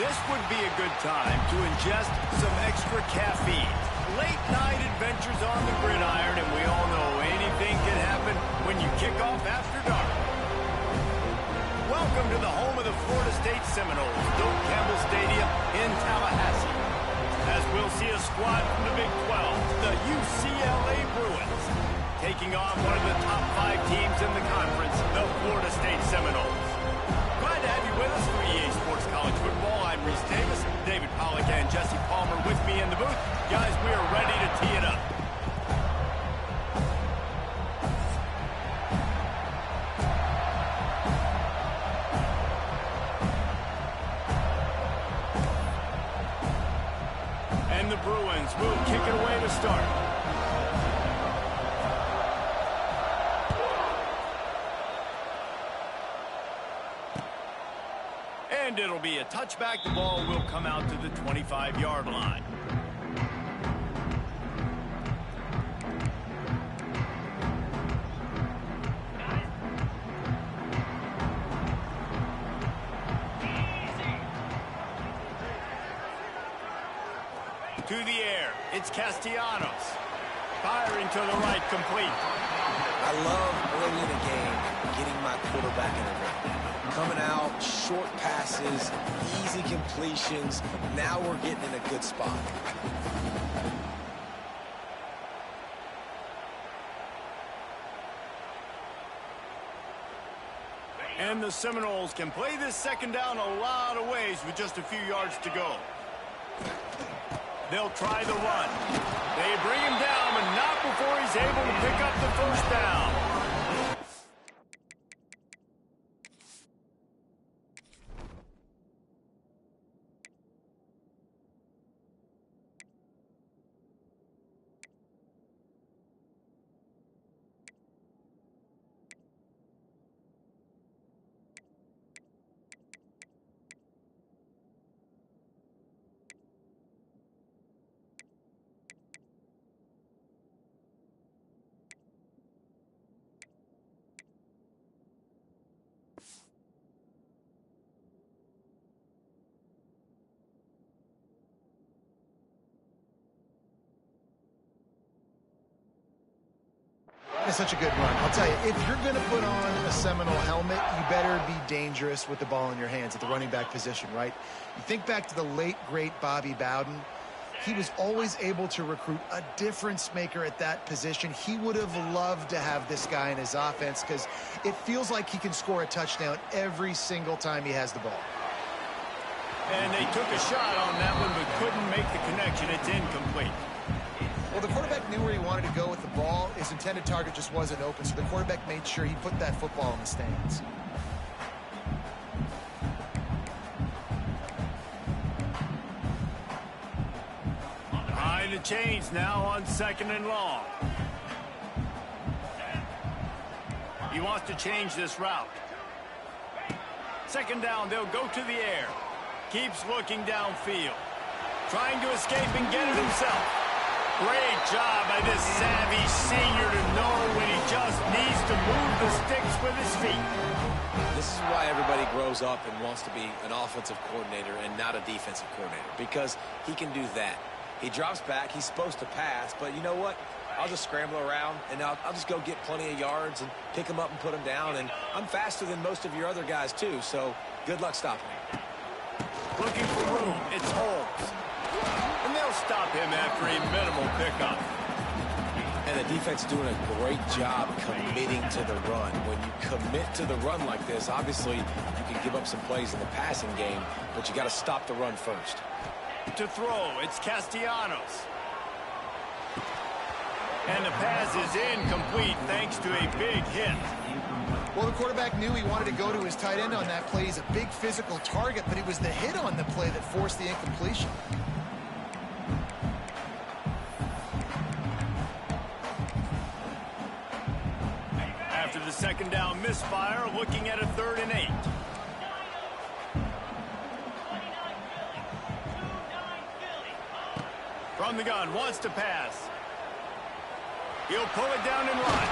This would be a good time to ingest some extra caffeine. Late night adventures on the gridiron, and we all know anything can happen when you kick off after dark. Welcome to the home of the Florida State Seminoles, Doak Campbell Stadium in Tallahassee. As we'll see a squad from the Big 12, the UCLA Bruins, taking on one of the top 5 teams in the conference, the Florida State Seminoles. Glad to have you with us for EA Sports College Football. I'm Reese Davis, David Pollack and Jesse Palmer with me in the booth. Guys, we are ready to tee it up. And the Bruins will kick it away to start. And it'll be a touchback. The ball will come out to the 25-yard line. To the air, it's Castellanos. Firing to the right, complete. I love early in the game getting my quarterback in the rhythm. Coming out, short passes, easy completions. Now we're getting in a good spot. And the Seminoles can play this second down a lot of ways with just a few yards to go. They'll try the run. They bring him down, but not before he's able to pick up the first down. It's such a good run. I'll tell you, if you're going to put on a Seminole helmet, you better be dangerous with the ball in your hands at the running back position, right? You think back to the late, great Bobby Bowden. He was always able to recruit a difference maker at that position. He would have loved to have this guy in his offense because it feels like he can score a touchdown every single time he has the ball. And they took a shot on that one but couldn't make the connection. It's incomplete. Well, the quarterback knew where he wanted to go with the ball. His intended target just wasn't open, so the quarterback made sure he put that football in the stands. Behind the chains now on 2nd and long. He wants to change this route. 2nd down, they'll go to the air. Keeps looking downfield. Trying to escape and get it himself. Great job by this savvy senior to know when he just needs to move the sticks with his feet. This is why everybody grows up and wants to be an offensive coordinator and not a defensive coordinator, because he can do that. He drops back. He's supposed to pass, but you know what? I'll just scramble around, and I'll just go get plenty of yards and pick him up and put him down, and I'm faster than most of your other guys, too, so good luck stopping me. Looking for room. It's Holmes. And they'll stop him after a minimal pickup. And the defense doing a great job committing to the run. When you commit to the run like this, obviously you can give up some plays in the passing game, but you got to stop the run first. To throw, it's Castellanos. And the pass is incomplete thanks to a big hit. Well, the quarterback knew he wanted to go to his tight end on that play. He's a big physical target, but it was the hit on the play that forced the incompletion. After the 2nd down misfire, looking at a 3rd and 8. From the gun, wants to pass. He'll pull it down and run.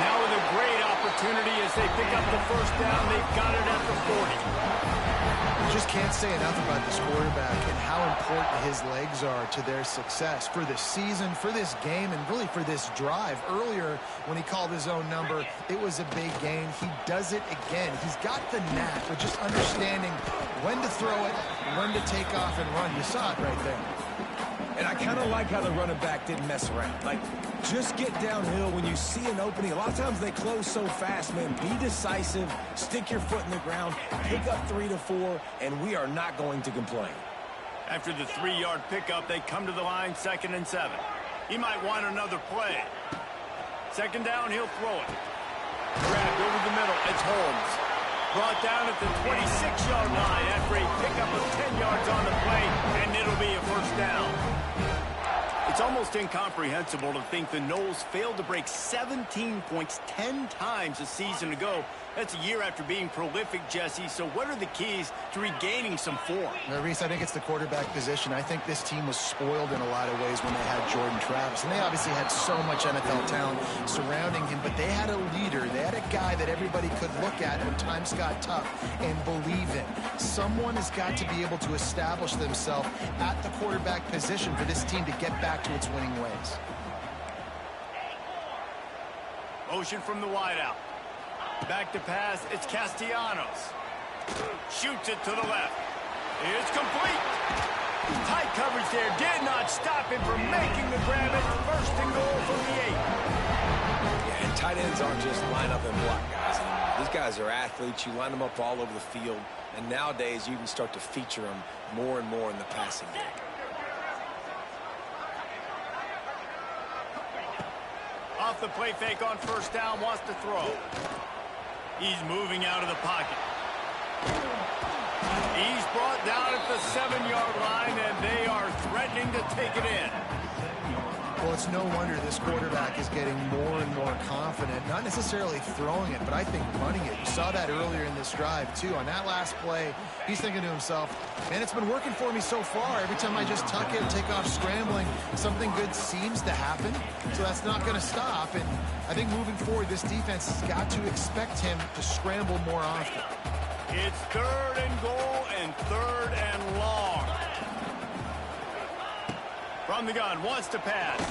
Now with a great opportunity as they pick up the 1st down. They've got it at the 40. You just can't say enough about this quarterback and how important his legs are to their success for this season, for this game, and really for this drive. Earlier, when he called his own number, it was a big gain. He does it again. He's got the knack of just understanding when to throw it, when to take off and run. You saw it right there. And I kind of like how the running back didn't mess around. Like, just get downhill when you see an opening. A lot of times they close so fast, man. Be decisive, stick your foot in the ground, pick up 3 to 4, and we are not going to complain. After the 3-yard pickup, they come to the line 2nd and 7. He might want another play. 2nd down, he'll throw it. Grabbed over the middle, it's Holmes. Brought down at the 26-yard line after a pickup of 10 yards on the play, and it'll be a 1st down. It's almost incomprehensible to think the Noles failed to break 17 points 10 times a season ago. That's a year after being prolific, Jesse. So what are the keys to regaining some form? Reese, I think it's the quarterback position. I think this team was spoiled in a lot of ways when they had Jordan Travis. And they obviously had so much NFL talent surrounding him, but they had a leader. They had a guy that everybody could look at when times got tough and believe in. Someone has got to be able to establish themselves at the quarterback position for this team to get back to its winning ways. Motion from the wideout. Back to pass, it's Castellanos. Shoots it to the left. It's complete. Tight coverage there did not stop him from making the grab at 1st and goal from the 8. Yeah, and tight ends aren't just line up and block guys anymore. These guys are athletes. You line them up all over the field, and nowadays you can start to feature them more and more in the passing game. Off the play fake on 1st down, wants to throw. He's moving out of the pocket. He's brought down at the 7-yard line, and they are threatening to take it in. Well, it's no wonder this quarterback is getting more and more confident, not necessarily throwing it, but I think running it. You saw that earlier in this drive, too. On that last play, he's thinking to himself, man, it's been working for me so far. Every time I just tuck it and take off scrambling, something good seems to happen, so that's not going to stop. And I think moving forward, this defense has got to expect him to scramble more often. It's 3rd and goal and 3rd and long. From the gun, wants to pass.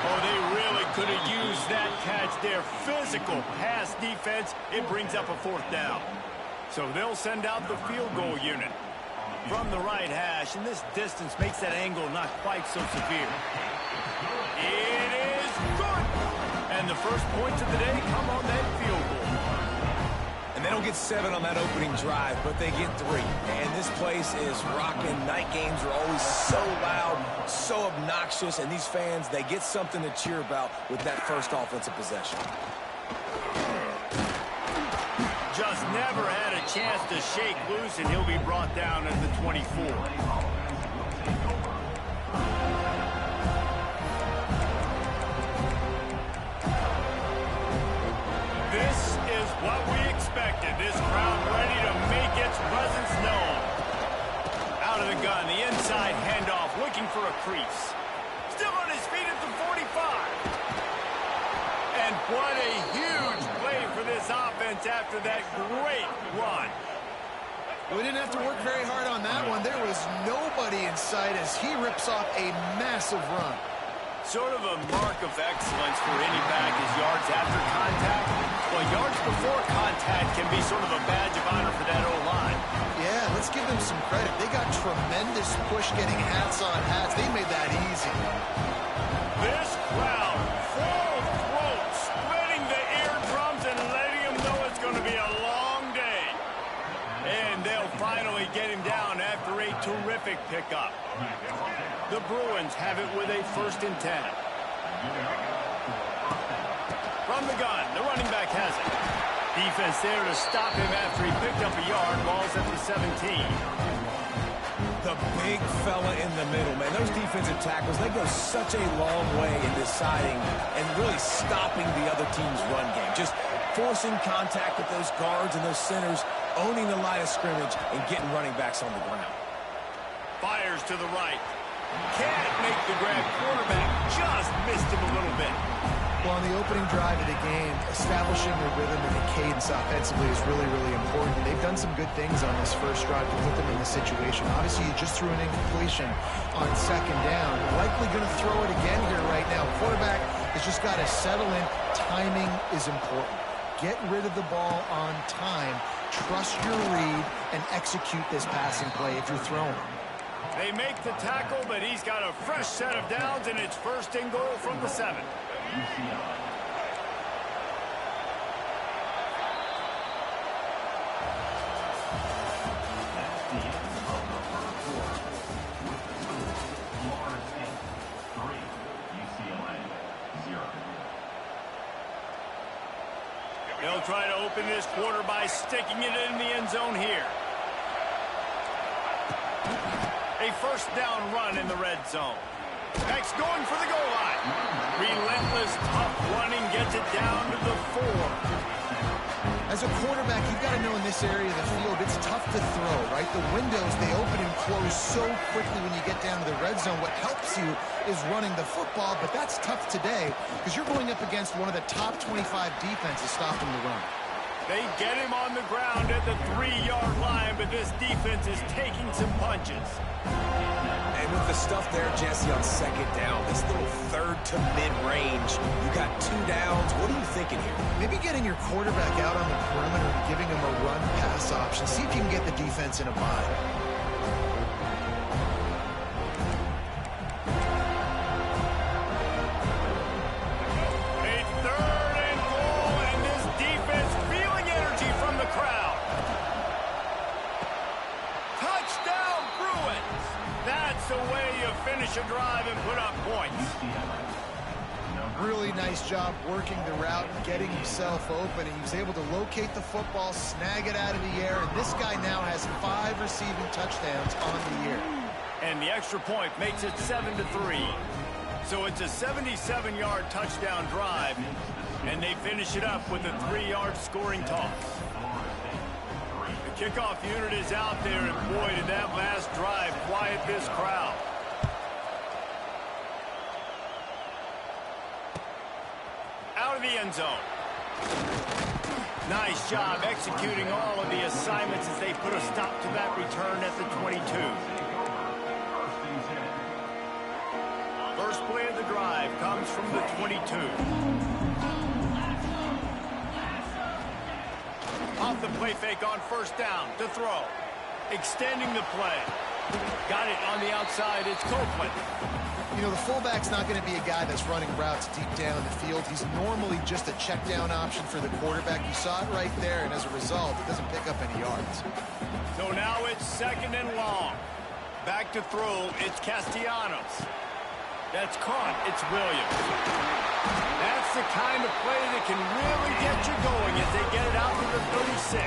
Oh, they really could have used that catch there. Physical pass defense. It brings up a 4th down. So they'll send out the field goal unit from the right hash, and this distance makes that angle not quite so severe. It is good. And the first points of the day come on that field goal. And they don't get 7 on that opening drive, but they get 3. And this place is rocking. Night games are always so loud, so obnoxious, and these fans, they get something to cheer about with that first offensive possession. Just never had a chance to shake loose, and he'll be brought down at the 24. This is what we expected. This crowd ready to make its presence known. Out of the gun, the inside handoff, looking for a crease. Still on his feet at the 45. And what a huge play for this offense after that great run. We didn't have to work very hard on that one. There was nobody in sight as he rips off a massive run. Sort of a mark of excellence for any back is yards after contact. Well, yards before contact can be sort of a badge of honor for that O-line. Yeah, let's give them some credit. They got tremendous push getting hats on hats. They made that easy. This crowd, full throat, splitting the eardrums and letting them know it's going to be a long day. And they'll finally get him down after a terrific pickup. The Bruins have it with a 1st and 10. From the gun, the running back has it. Defense there to stop him after he picked up a yard. Ball's at the 17. The big fella in the middle, man. Those defensive tackles, they go such a long way in deciding and really stopping the other team's run game. Just forcing contact with those guards and those centers, owning the line of scrimmage, and getting running backs on the ground. Fires to the right. Can't make the grab. Quarterback just missed him a little bit. Well, on the opening drive of the game, establishing the rhythm and the cadence offensively is really, really important. They've done some good things on this first drive to put them in this situation. Obviously, you just threw an incompletion on second down. Likely going to throw it again here right now. Quarterback has just got to settle in. Timing is important. Get rid of the ball on time. Trust your read and execute this passing play if you're throwing. They make the tackle, but he's got a fresh set of downs, and it's first and goal from the 7. They'll try to open this quarter by sticking it in the end zone here. A first down run in the red zone. Next, going for the goal line. Relentless, tough running gets it down to the 4. As a quarterback, you've got to know in this area of the field, it's tough to throw, right? The windows, they open and close so quickly when you get down to the red zone. What helps you is running the football, but that's tough today because you're going up against one of the top 25 defenses stopping the run. They get him on the ground at the 3-yard line, but this defense is taking some punches. And with the stuff there, Jesse, on second down, this little third to mid-range, you got 2 downs. What are you thinking here? Maybe getting your quarterback out on the perimeter and giving him a run-pass option. See if you can get the defense in a bind. Finish a drive and put up points. Really nice job working the route, getting himself open, and he was able to locate the football, snag it out of the air, and this guy now has 5 receiving touchdowns on the year. And the extra point makes it 7-3. So it's a 77-yard touchdown drive, and they finish it up with a 3-yard scoring toss. The kickoff unit is out there, and boy, did that last drive quiet this crowd. Out of the end zone. Nice job executing all of the assignments as they put a stop to that return at the 22. First play of the drive comes from the 22. Off the play fake on first down to throw. Extending the play. Got it on the outside. It's Copeland. You know, the fullback's not going to be a guy that's running routes deep down the field. He's normally just a check down option for the quarterback. You saw it right there, and as a result, it doesn't pick up any yards. So now it's second and long. Back to throw, it's Castellanos. That's caught, it's Williams. That's the kind of play that can really get you going as they get it out to the 36.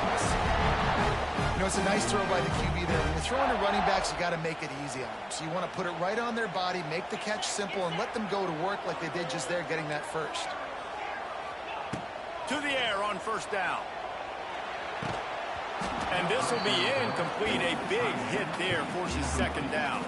You know, it's a nice throw by the QB there. When you're throwing to running backs, you got to make it easy on them. So you want to put it right on their body, make the catch simple, and let them go to work like they did just there, getting that first. To the air on first down. And this will be incomplete. A big hit there forces second down.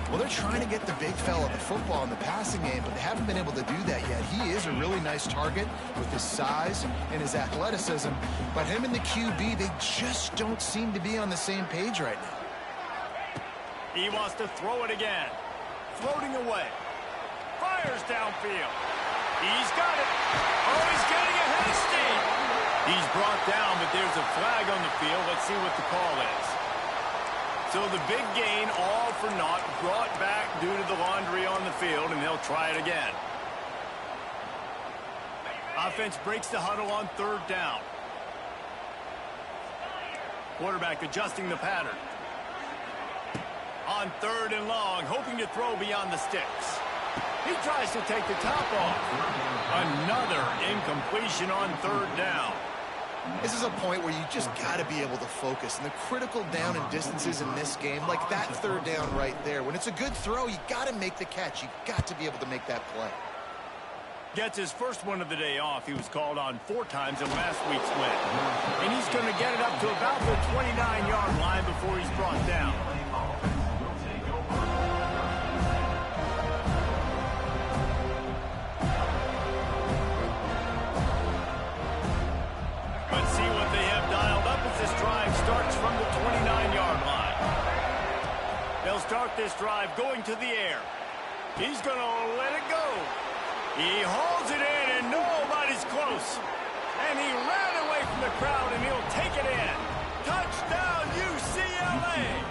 Well, they're trying to get the big fella the football in the passing game, but they haven't been able to do that yet. He is a really nice target with his size and his athleticism, but him and the QB, they just don't seem to be on the same page right now. He wants to throw it again. Floating away. Fires downfield. He's got it. Oh, he's getting ahead of steam. He's brought down, but there's a flag on the field. Let's see what the call is. So the big gain, all for naught, brought back due to the laundry on the field, and they'll try it again. Offense breaks the huddle on third down. Quarterback adjusting the pattern. On third and long, hoping to throw beyond the sticks. He tries to take the top off. Another incompletion on third down. This is a point where you just got to be able to focus. And the critical down and distances in this game, like that third down right there, when it's a good throw, you got to make the catch. You got to be able to make that play. Gets his first one of the day off. He was called on 4 times in last week's win. And he's going to get it up to about the 29-yard line before he's brought down. start this drive going to the air. He's going to let it go. He hauls it in, and nobody's close. And he ran away from the crowd, and he'll take it in. Touchdown, UCLA!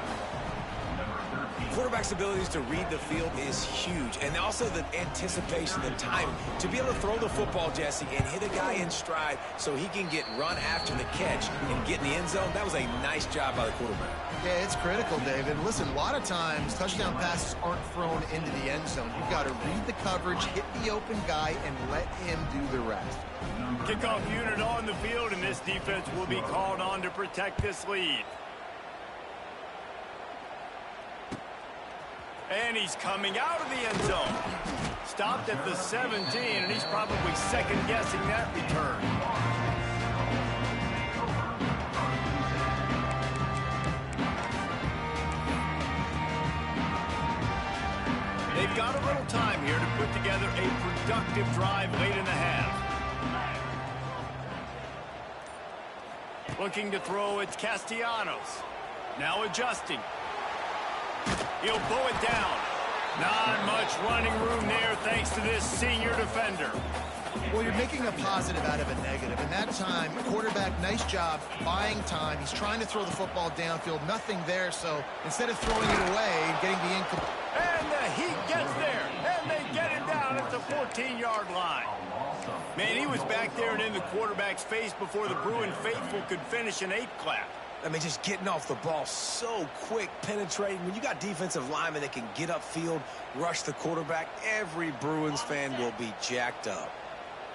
Quarterback's abilities to read the field is huge, and also the anticipation, the time to be able to throw the football, Jesse, and hit a guy in stride so he can get run after the catch and get in the end zone. That was a nice job by the quarterback. Yeah, it's critical, David. Listen, a lot of times touchdown passes aren't thrown into the end zone. You've got to read the coverage, hit the open guy, and let him do the rest. Kickoff unit on the field, and this defense will be called on to protect this lead. And he's coming out of the end zone. Stopped at the 17, and he's probably second-guessing that return. They've got a little time here to put together a productive drive late in the half. Looking to throw, it's Castellanos. Now adjusting. He'll bow it down. Not much running room there thanks to this senior defender. Well, you're making a positive out of a negative. In that time, quarterback, nice job buying time. He's trying to throw the football downfield. Nothing there, so instead of throwing it away and getting the incomplete. And the heat gets there, and they get it down at the 14-yard line. Man, he was back there and in the quarterback's face before the Bruin faithful could finish an 8 clap. I mean, just getting off the ball so quick, penetrating. When you got defensive linemen that can get upfield, rush the quarterback, every Bruins fan will be jacked up.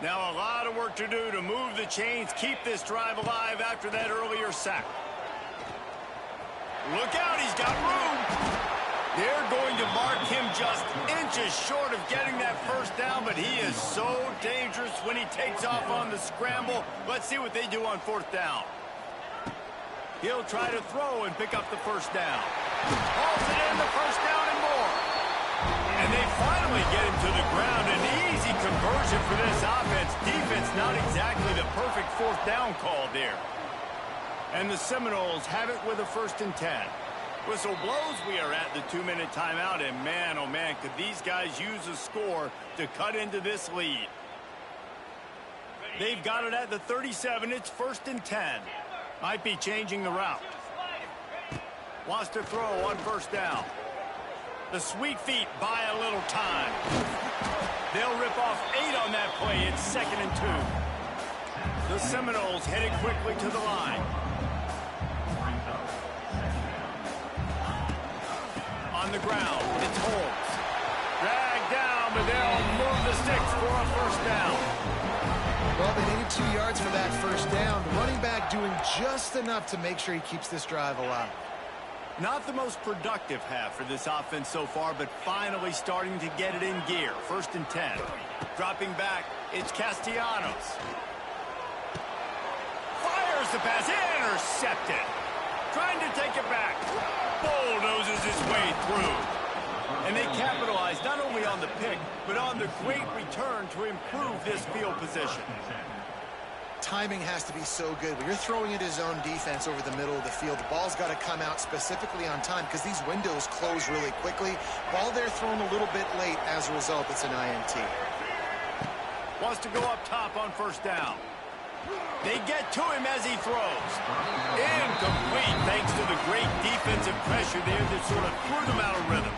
Now a lot of work to do to move the chains, keep this drive alive after that earlier sack. Look out, he's got room. They're going to mark him just inches short of getting that first down, but he is so dangerous when he takes off on the scramble. Let's see what they do on 4th down. He'll try to throw and pick up the first down. Hauls it in, the first down and more. And they finally get him to the ground. An easy conversion for this offense. Defense not exactly the perfect 4th down call there. And the Seminoles have it with a 1st and 10. Whistle blows, we are at the 2-minute timeout. And man, oh man, could these guys use a score to cut into this lead. They've got it at the 37. It's 1st and 10. Might be changing the route. Wants to throw on 1st down. The sweet feet buy a little time. They'll rip off 8 on that play. It's 2nd and 2. The Seminoles headed quickly to the line. On the ground, it's Holmes. Dragged down, but they'll move the sticks for a 1st down. Well, they needed 2 yards for that 1st down. The running back doing just enough to make sure he keeps this drive alive. Not the most productive half for this offense so far, but finally starting to get it in gear. 1st and 10. Dropping back, it's Castellanos. Fires the pass, intercepted. Trying to take it back. Bulldozes his way through. And they capitalize not only on the pick, but on the great return to improve this field position. Timing has to be so good. When you're throwing at his own defense over the middle of the field, the ball's got to come out specifically on time because these windows close really quickly. Ball there thrown a little bit late. As a result, it's an INT. Wants to go up top on 1st down. They get to him as he throws. Incomplete thanks to the great defensive pressure there that sort of threw them out of rhythm.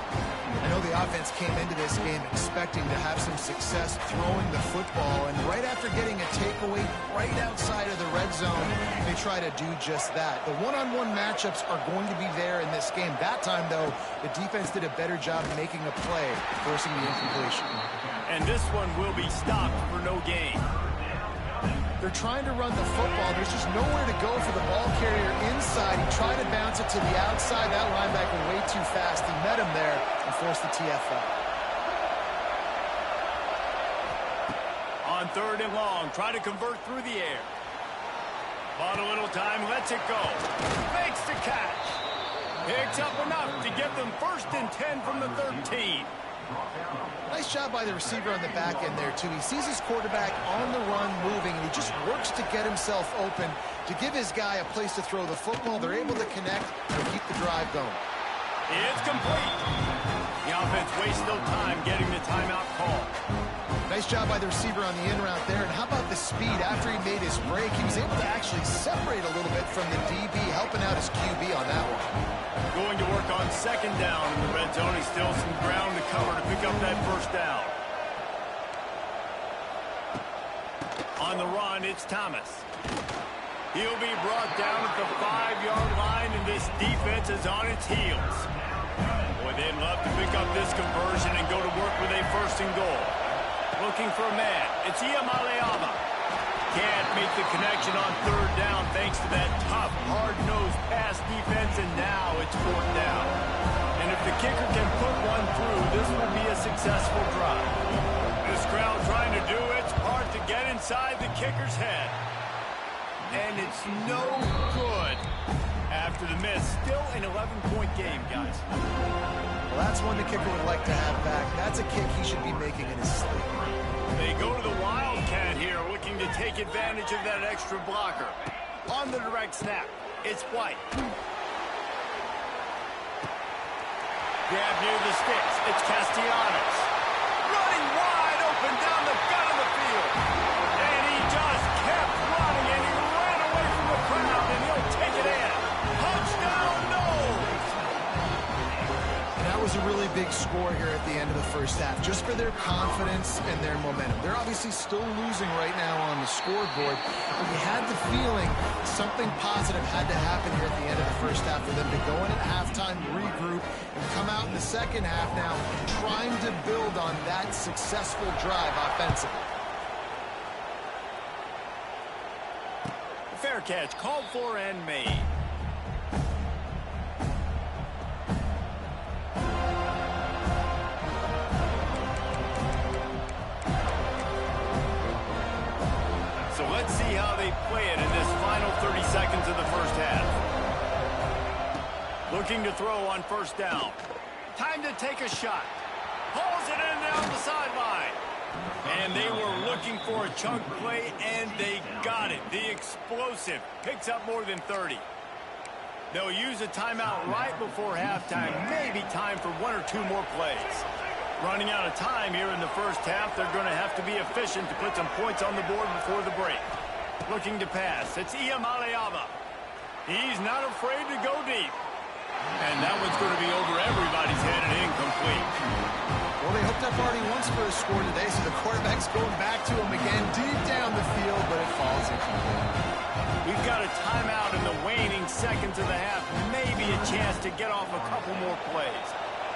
I know the offense came into this game expecting to have some success throwing the football, and right after getting a takeaway right outside of the red zone, they try to do just that. The one-on-one matchups are going to be there in this game. That time, though, the defense did a better job making a play, forcing the incompletion. And this one will be stopped for no gain. They're trying to run the football. There's just nowhere to go for the ball carrier inside. He tried to bounce it to the outside. That linebacker way too fast. He met him there and forced the TFL. On 3rd and long, try to convert through the air. Bought a little time, lets it go. Makes the catch. Picks up enough to give them 1st and 10 from the 13. Nice job by the receiver on the back end there, too. He sees his quarterback on the run moving, and he just works to get himself open to give his guy a place to throw the football. They're able to connect and keep the drive going. It's complete. The offense wastes no time getting the timeout call. Nice job by the receiver on the in route there. And how about the speed? After he made his break, he was able to actually separate a little bit from the DB, helping out his QB on that one. Going to work on second down in the red zone. He's still some ground to cover to pick up that first down. On the run, it's Thomas. He'll be brought down at the 5-yard line, and this defense is on its heels. Boy, they'd love to pick up this conversion and go to work with a first and goal. Looking for a man. It's Iamaleava. Can't make the connection on third down thanks to that tough, hard-nosed pass defense, and now it's fourth down. And if the kicker can put one through, this will be a successful drive. This crowd trying to do its part to get inside the kicker's head. And it's no good after the miss. Still an 11-point game, guys. Well, that's one the kicker would like to have back. That's a kick he should be making in his sleep. They go to the Wildcat here, looking to take advantage of that extra blocker. On the direct snap, it's White. Grab near the sticks, it's Castellanos. Running wide open down the gut of the field. And he just kept running, and he ran away from the crowd, and he'll take it in. Touchdown, Knowles! That was a really big score here at the end of the first half, just for their confidence and their momentum. They're obviously still losing right now on the scoreboard, but we had the feeling something positive had to happen here at the end of the first half for them to go in at halftime, regroup, and come out in the second half now trying to build on that successful drive offensively. Fair catch, called for and made. So let's see how they play it in this final 30 seconds of the first half. Looking to throw on first down. Time to take a shot. Pulls it in down the sideline. And they were looking for a chunk play, and they got it. The explosive picks up more than 30. They'll use a timeout right before halftime. Maybe time for one or two more plays. Running out of time here in the first half. They're going to have to be efficient to put some points on the board before the break. Looking to pass. It's Iamaleava. He's not afraid to go deep. And that one's going to be over everybody's head and incomplete. Well, they hooked up already once for a score today, so the quarterback's going back to him again deep down the field, but it falls incomplete. We've got a timeout in the waning seconds of the half. Maybe a chance to get off a couple more plays.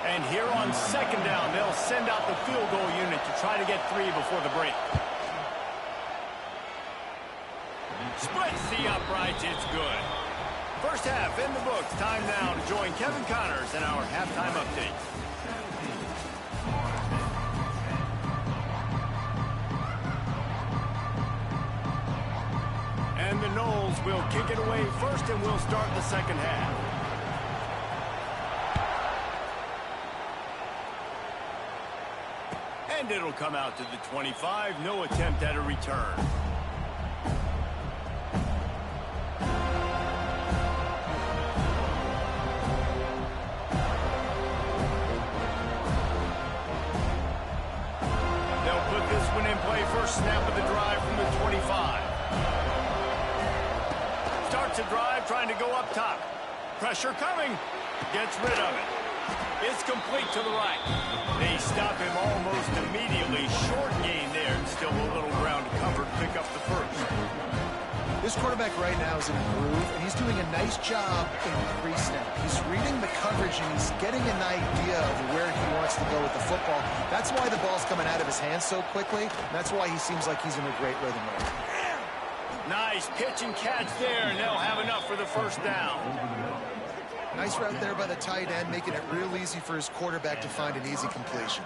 And here on second down, they'll send out the field goal unit to try to get 3 before the break. Splits the uprights, it's good. First half in the books. Time now to join Kevin Connors in our halftime update. And the Knowles will kick it away first, and we'll start the second half. And it'll come out to the 25. No attempt at a return. They'll put this one in play. First snap of the drive from the 25. Starts a drive trying to go up top. Pressure coming. Gets rid of it. It's complete to the right. They stop him almost immediately. Short gain there, and still a little ground to cover to pick up the first. This quarterback right now is in a groove, and he's doing a nice job in pre-snap. He's reading the coverage, and he's getting an idea of where he wants to go with the football. That's why the ball's coming out of his hands so quickly. That's why he seems like he's in a great rhythm right now. Nice pitch and catch there, and they'll have enough for the first down. Nice route there by the tight end, making it real easy for his quarterback to find an easy completion.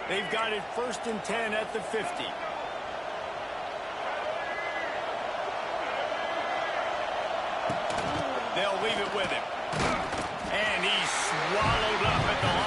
They've got it 1st and 10 at the 50. They'll leave it with him. And he's swallowed up at the line.